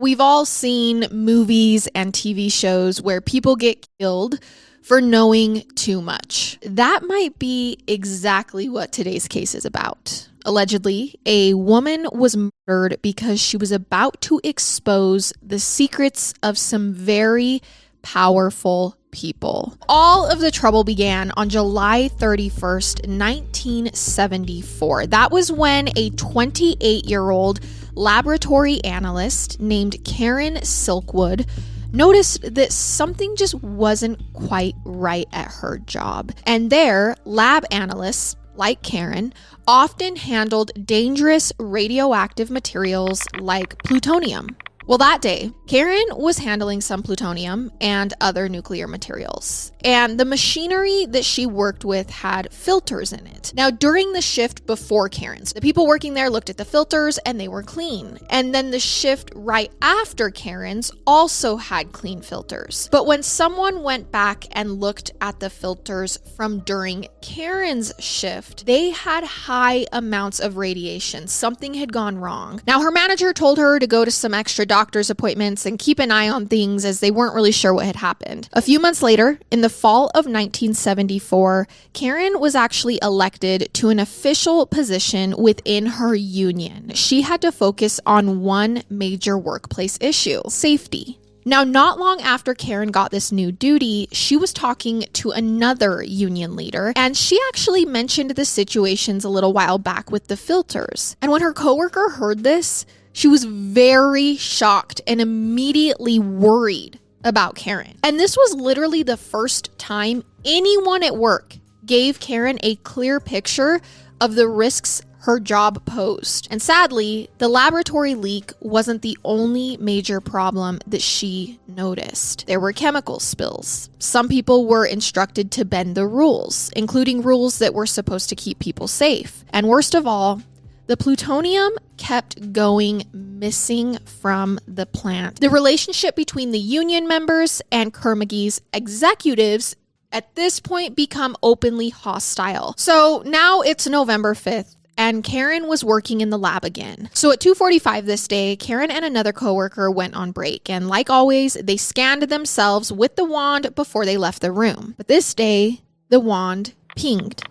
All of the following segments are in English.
We've all seen movies and TV shows where people get killed for knowing too much. That might be exactly what today's case is about. Allegedly, a woman was murdered because she was about to expose the secrets of some very powerful people. All of the trouble began on July 31st, 1974. That was when a 28-year-old laboratory analyst named Karen Silkwood noticed that something just wasn't quite right at her job. And there, lab analysts, like Karen, often handled dangerous radioactive materials like plutonium. Well, that day, Karen was handling some plutonium and other nuclear materials, and the machinery that she worked with had filters in it. Now, during the shift before Karen's, the people working there looked at the filters and they were clean. And then the shift right after Karen's also had clean filters. But when someone went back and looked at the filters from during Karen's shift, they had high amounts of radiation. Something had gone wrong. Now, her manager told her to go to some extra doctor's appointments and keep an eye on things, as they weren't really sure what had happened. A few months later, in the fall of 1974, Karen was actually elected to an official position within her union. She had to focus on one major workplace issue: safety. Now, not long after Karen got this new duty, she was talking to another union leader, and she actually mentioned the situations a little while back with the filters. And when her coworker heard this, she was very shocked and immediately worried about Karen. And this was literally the first time anyone at work gave Karen a clear picture of the risks her job posed. And sadly, the laboratory leak wasn't the only major problem that she noticed. There were chemical spills. Some people were instructed to bend the rules, including rules that were supposed to keep people safe. And worst of all, the plutonium kept going missing from the plant. The relationship between the union members and Kerr-McGee's executives at this point become openly hostile. So now it's November 5th. And Karen was working in the lab again. So at 2:45 this day, Karen and another coworker went on break. And like always, they scanned themselves with the wand before they left the room. But this day, the wand pinged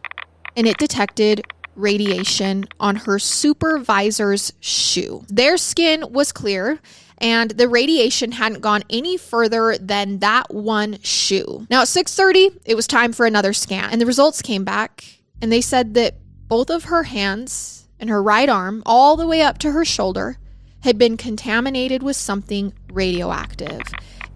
and it detected radiation on her supervisor's shoe. Their skin was clear and the radiation hadn't gone any further than that one shoe. Now at 6:30, it was time for another scan. And the results came back and they said that both of her hands and her right arm, all the way up to her shoulder, had been contaminated with something radioactive.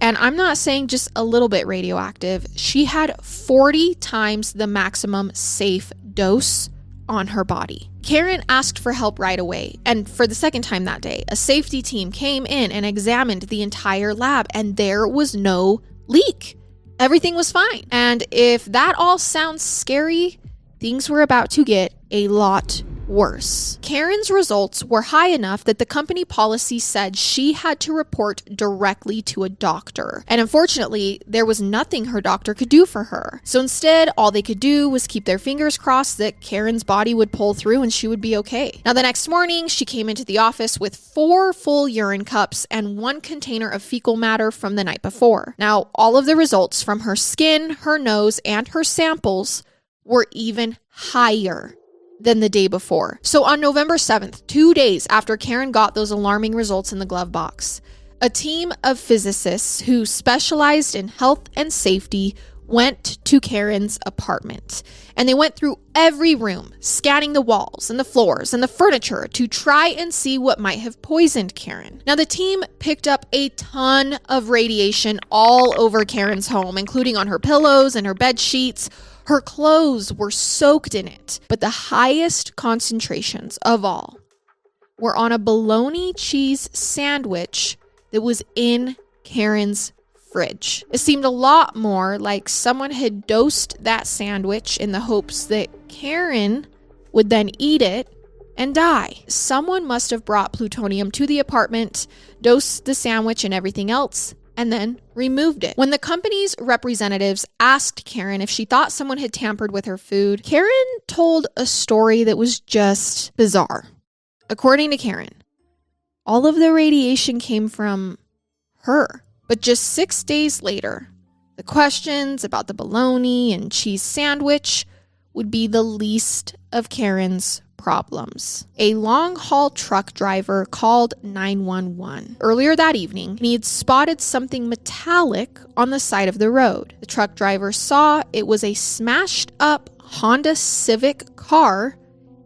And I'm not saying just a little bit radioactive. She had 40 times the maximum safe dose on her body. Karen asked for help right away. And for the second time that day, a safety team came in and examined the entire lab, and there was no leak. Everything was fine. And if that all sounds scary, things were about to get a lot worse. Karen's results were high enough that the company policy said she had to report directly to a doctor. And unfortunately, there was nothing her doctor could do for her. So instead, all they could do was keep their fingers crossed that Karen's body would pull through and she would be okay. Now, the next morning, she came into the office with 4 full urine cups and 1 container of fecal matter from the night before. Now, all of the results from her skin, her nose, and her samples were even higher than the day before. So on November 7th, 2 days after Karen got those alarming results in the glove box, a team of physicists who specialized in health and safety went to Karen's apartment. And they went through every room, scanning the walls and the floors and the furniture to try and see what might have poisoned Karen. Now, the team picked up a ton of radiation all over Karen's home, including on her pillows and her bed sheets. Her clothes were soaked in it, but the highest concentrations of all were on a bologna cheese sandwich that was in Karen's fridge. It seemed a lot more like someone had dosed that sandwich in the hopes that Karen would then eat it and die. Someone must have brought plutonium to the apartment, dosed the sandwich and everything else, and then removed it. When the company's representatives asked Karen if she thought someone had tampered with her food, Karen told a story that was just bizarre. According to Karen, all of the radiation came from her. But just 6 days later, the questions about the bologna and cheese sandwich would be the least of Karen's problems. A long-haul truck driver called 911 earlier that evening, and he had spotted something metallic on the side of the road. The truck driver saw it was a smashed-up Honda Civic car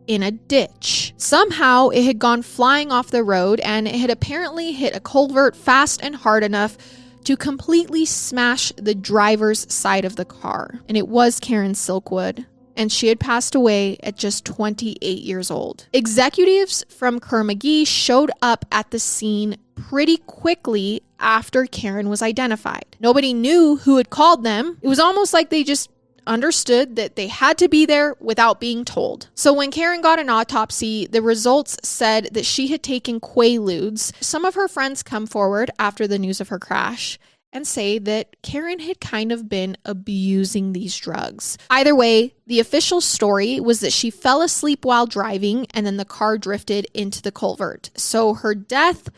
in a ditch. Somehow, it had gone flying off the road, and it had apparently hit a culvert fast and hard enough to completely smash the driver's side of the car. And it was Karen Silkwood, and she had passed away at just 28 years old. Executives from Kerr-McGee showed up at the scene pretty quickly after Karen was identified. Nobody knew who had called them. It was almost like they just understood that they had to be there without being told. So when Karen got an autopsy, the results said that she had taken Quaaludes. Some of her friends come forward after the news of her crash and say that Karen had kind of been abusing these drugs. Either way, the official story was that she fell asleep while driving and then the car drifted into the culvert. So her death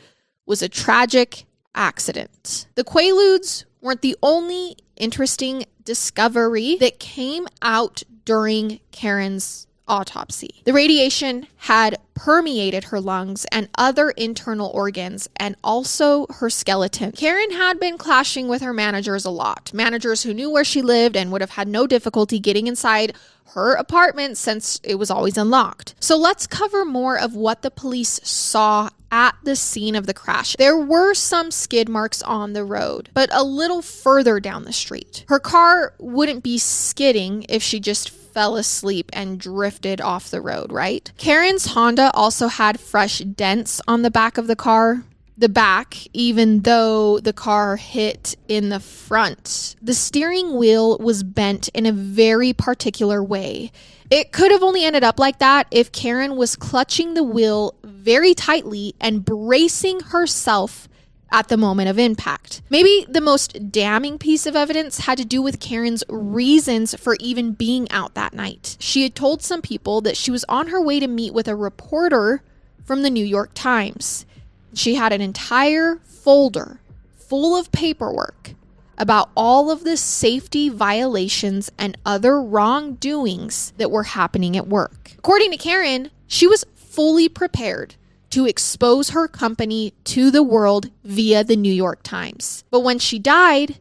was a tragic accident. The Quaaludes weren't the only interesting discovery that came out during Karen's autopsy. The radiation had permeated her lungs and other internal organs, and also her skeleton. Karen had been clashing with her managers a lot. Managers who knew where she lived and would have had no difficulty getting inside her apartment since it was always unlocked. So let's cover more of what the police saw at the scene of the crash. There were some skid marks on the road, but a little further down the street. Her car wouldn't be skidding if she just fell asleep and drifted off the road, right? Karen's Honda also had fresh dents on the back of the car. The back, even though the car hit in the front. The steering wheel was bent in a very particular way. It could have only ended up like that if Karen was clutching the wheel very tightly and bracing herself at the moment of impact. Maybe the most damning piece of evidence had to do with Karen's reasons for even being out that night. She had told some people that she was on her way to meet with a reporter from the New York Times. She had an entire folder full of paperwork about all of the safety violations and other wrongdoings that were happening at work. According to Karen, she was fully prepared to expose her company to the world via the New York Times. But when she died,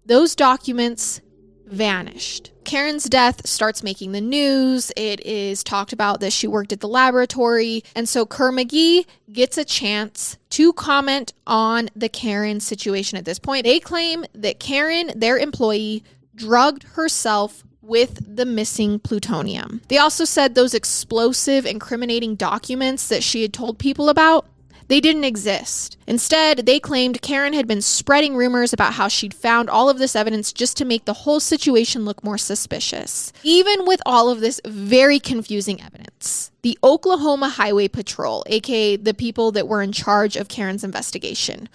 those documents vanished. Karen's death starts making the news. It is talked about that she worked at the laboratory. And so Kerr-McGee gets a chance to comment on the Karen situation at this point. They claim that Karen, their employee, drugged herself with the missing plutonium. They also said those explosive, incriminating documents that she had told people about, they didn't exist. Instead, they claimed Karen had been spreading rumors about how she'd found all of this evidence just to make the whole situation look more suspicious. Even with all of this very confusing evidence, the Oklahoma Highway Patrol, aka the people that were in charge of Karen's investigation,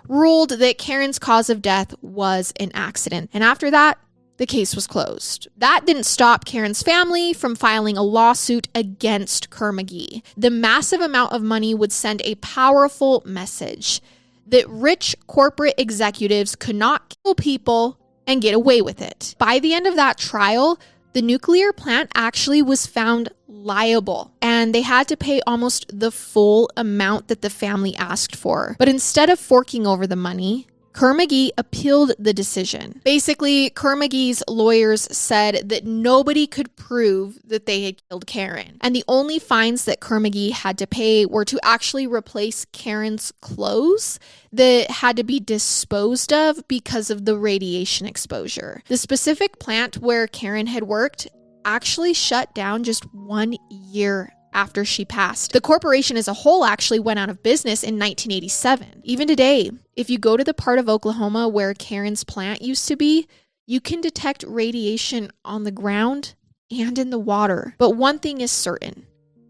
ruled that Karen's cause of death was an accident. And after that, the case was closed. That didn't stop Karen's family from filing a lawsuit against Kerr-McGee. The massive amount of money would send a powerful message that rich corporate executives could not kill people and get away with it. By the end of that trial, the nuclear plant actually was found liable, and they had to pay almost the full amount that the family asked for. But instead of forking over the money, Kerr-McGee appealed the decision. Basically, Kerr-McGee's lawyers said that nobody could prove that they had killed Karen. And the only fines that Kerr-McGee had to pay were to actually replace Karen's clothes that had to be disposed of because of the radiation exposure. The specific plant where Karen had worked actually shut down just 1 year after she passed. The corporation as a whole actually went out of business in 1987. Even today, if you go to the part of Oklahoma where Karen's plant used to be, you can detect radiation on the ground and in the water. But one thing is certain.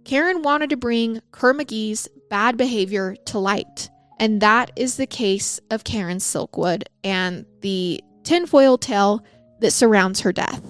Karen wanted to bring Kerr-McGee's bad behavior to light. And that is the case of Karen Silkwood and the tinfoil tale that surrounds her death.